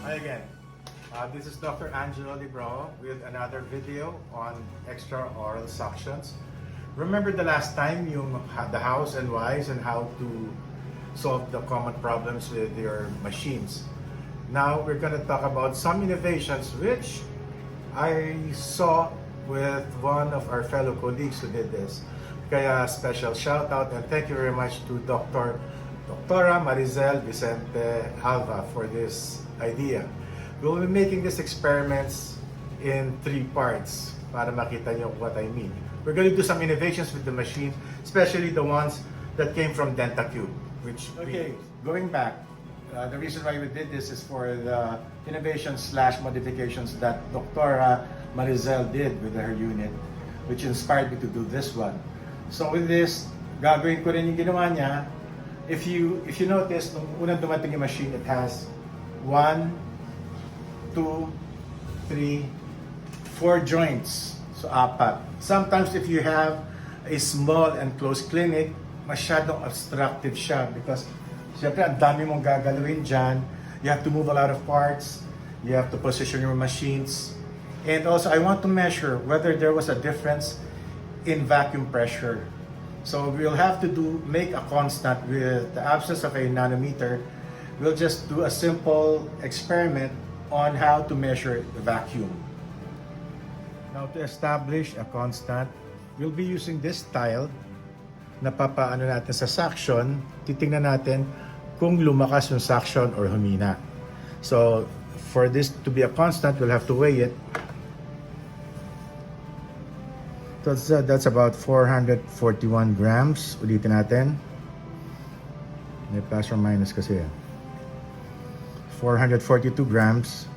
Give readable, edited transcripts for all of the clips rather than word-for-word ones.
Hi again. This is Dr. Angelo Libro with another video on extraoral suctions. Remember the last time you had the hows and whys and how to solve the common problems with your machines. Now we're going to talk about some innovations which I saw with one of our fellow colleagues who did this. Kaya special shout out and thank you very much to Doctora Marizel Vicente Alva for this idea. We'll be making these experiments in 3 parts para makita nyo what I mean. We're going to do some innovations with the machine, especially the ones that came from DENTACUBE. Going back, the reason why we did this is for the innovations/modifications that Doctora Marizel did with her unit, which inspired me to do this one. So with this, gagawin ko rin yung ginawa niya. If you notice, nung unang dumating yung machine, it has 1, 2, 3, 4 joints. So 4. Sometimes if you have a small and closed clinic, masyadong obstructive siya because siyempre ang dami mong gagalawin dyan. You have to move a lot of parts. You have to position your machines. And also I want to measure whether there was a difference in vacuum pressure. So we'll have to make a constant with the absence of a nanometer. We'll just do a simple experiment on how to measure the vacuum. Now to establish a constant, we'll be using this tile na papaano natin sa suction. Titingnan natin kung lumakas yung suction or humina. So for this to be a constant, we'll have to weigh it. So that's about 441 grams. Ulitin natin. May plus or minus kasi. 442 grams.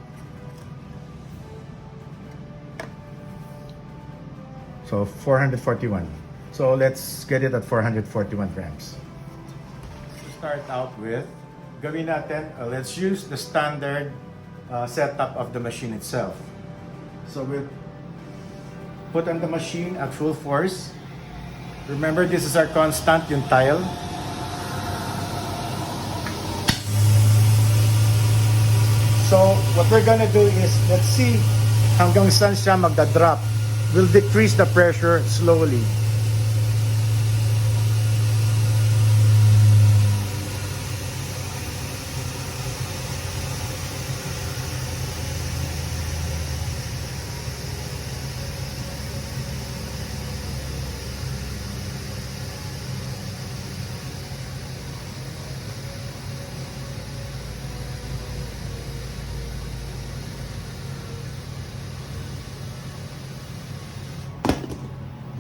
So 441. So let's get it at 441 grams. To start out with, gawin natin, let's use the standard setup of the machine itself. So we'll put on the machine at full force. Remember, this is our constant, yung tile. So, what we're gonna do is, let's see hanggang saan siya magda-drop. We'll decrease the pressure slowly.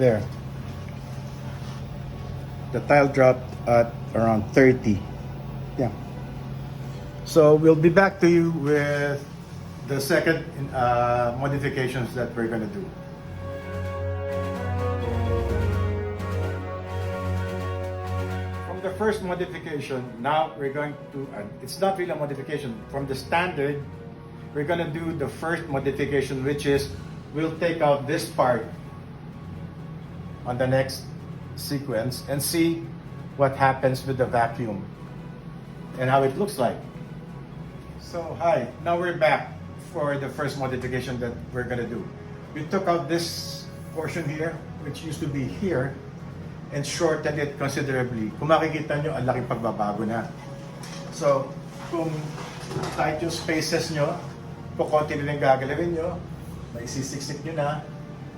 There. The tile dropped at around 30. Yeah. So we'll be back to you with the second modifications that we're going to do. From the first modification, now we're going to, it's not really a modification. From the standard, we're going to do the first modification, which is we'll take out this part on the next sequence and see what happens with the vacuum and how it looks like. So hi, now we're back for the first modification that we're gonna do. We took out this portion here, which used to be here, and shortened it considerably. Kung makikita nyo, ang laking pagbabago na. So, kung tight yung spaces nyo, kung konti rin ang gagalawin nyo, maisisiksik nyo na,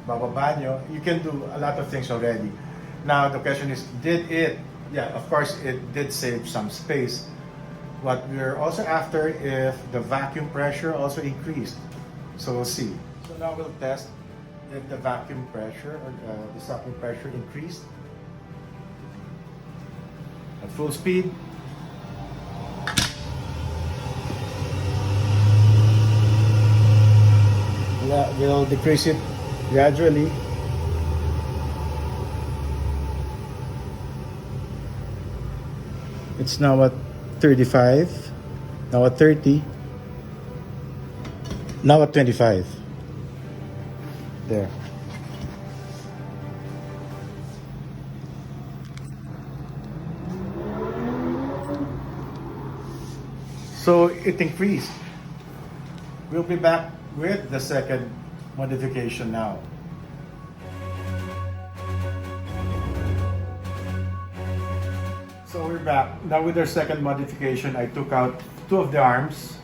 bababa nyo, you can do a lot of things already. Now the question is, did it? Yeah, of course it did save some space. What we're also after if the vacuum pressure also increased. So we'll see. So now we'll test if the vacuum pressure or the sucking pressure increased. At full speed. We'll decrease it gradually. It's now at 35, now at 30, now at 25. There. So it increased. We'll be back with the second modification now. So we're back. Now with our second modification, I took out two of the arms.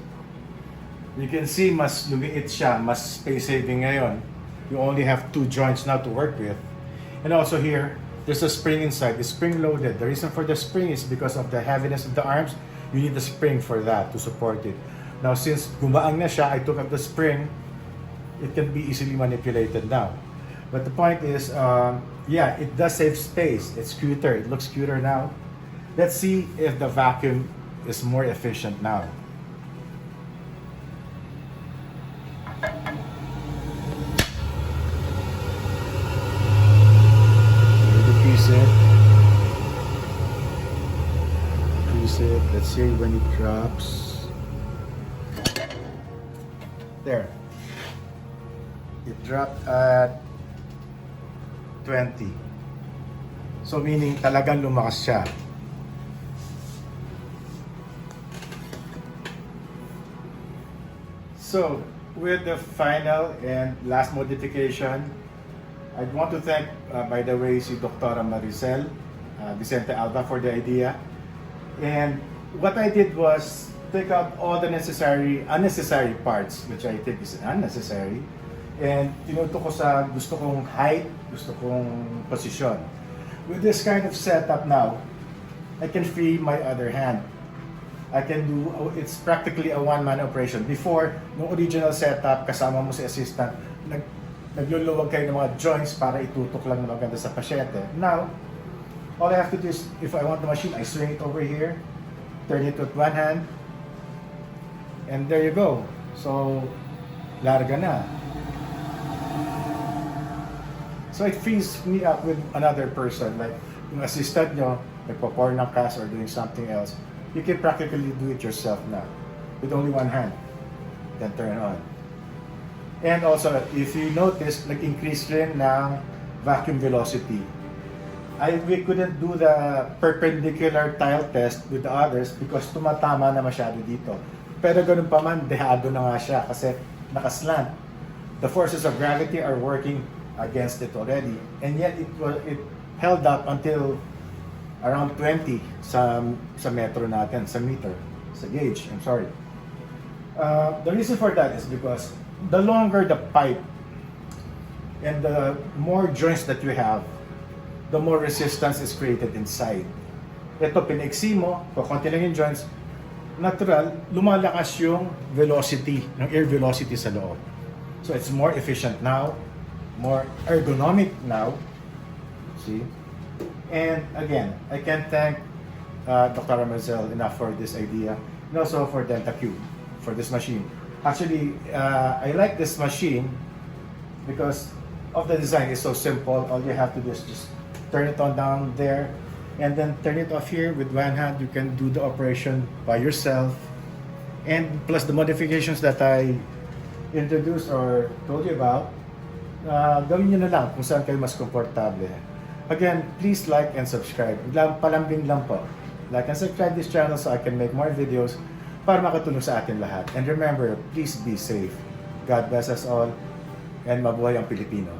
You can see mas lumiit siya, mas space saving ngayon. You only have two joints now to work with. And also here, there's a spring inside. It's spring loaded. The reason for the spring is because of the heaviness of the arms. You need a spring for that to support it. Now since gumaang na siya, I took out the spring. It can be easily manipulated now. But the point is, yeah, it does save space. It's cuter. It looks cuter now. Let's see if the vacuum is more efficient now. Decrease it. Let's see when it drops. There. It dropped at 20. So meaning talagang lumakas siya. So, with the final and last modification, I want to thank, by the way, si Dr. Maricel Vicente Alba for the idea. And what I did was take out all the unnecessary parts, which I think is unnecessary, and tinuto ko sa gusto kong height, gusto kong posisyon. With this kind of setup now, I can free my other hand. I can do, it's practically a one-man operation. Before, no original setup, kasama mo si assistant, nagluluwag kayo ng mga joints para itutok lang na maganda sa pasyente. Now, all I have to do is, if I want the machine, I swing it over here, turn it with one hand, and there you go. So, larga na. So it frees me up with another person, like yung assistant nyo, nagpo-pour ng cast or doing something else. You can practically do it yourself now with only one hand, then turn on. And also, if you notice, nag-increase rin ng vacuum velocity. We couldn't do the perpendicular tile test with the others because tumatama na masyado dito. Pero ganun pa man, dehado na nga siya kasi nakaslant. The forces of gravity are working against it already. And yet, it held up until around 20 sa metro natin, sa meter, sa gauge, I'm sorry. The reason for that is because the longer the pipe and the more joints that you have, the more resistance is created inside. Ito, pinaiksi mo, kukunti lang yung joints, natural, lumalakas yung velocity, ng air velocity sa loob. So it's more efficient now, more ergonomic now, see? And again, I can't thank Dr. Maricel enough for this idea, and also for DENTACUBE, for this machine. Actually, I like this machine because of the design. It's so simple. All you have to do is just turn it on down there, and then turn it off here with one hand. You can do the operation by yourself, and plus the modifications that I introduced or told you about, gawin nyo na lang kung saan kayo mas komportable. Again, please like and subscribe. Palambing lang po. Like and subscribe this channel so I can make more videos para makatulong sa atin lahat. And remember, please be safe. God bless us all, and mabuhay ang Pilipino.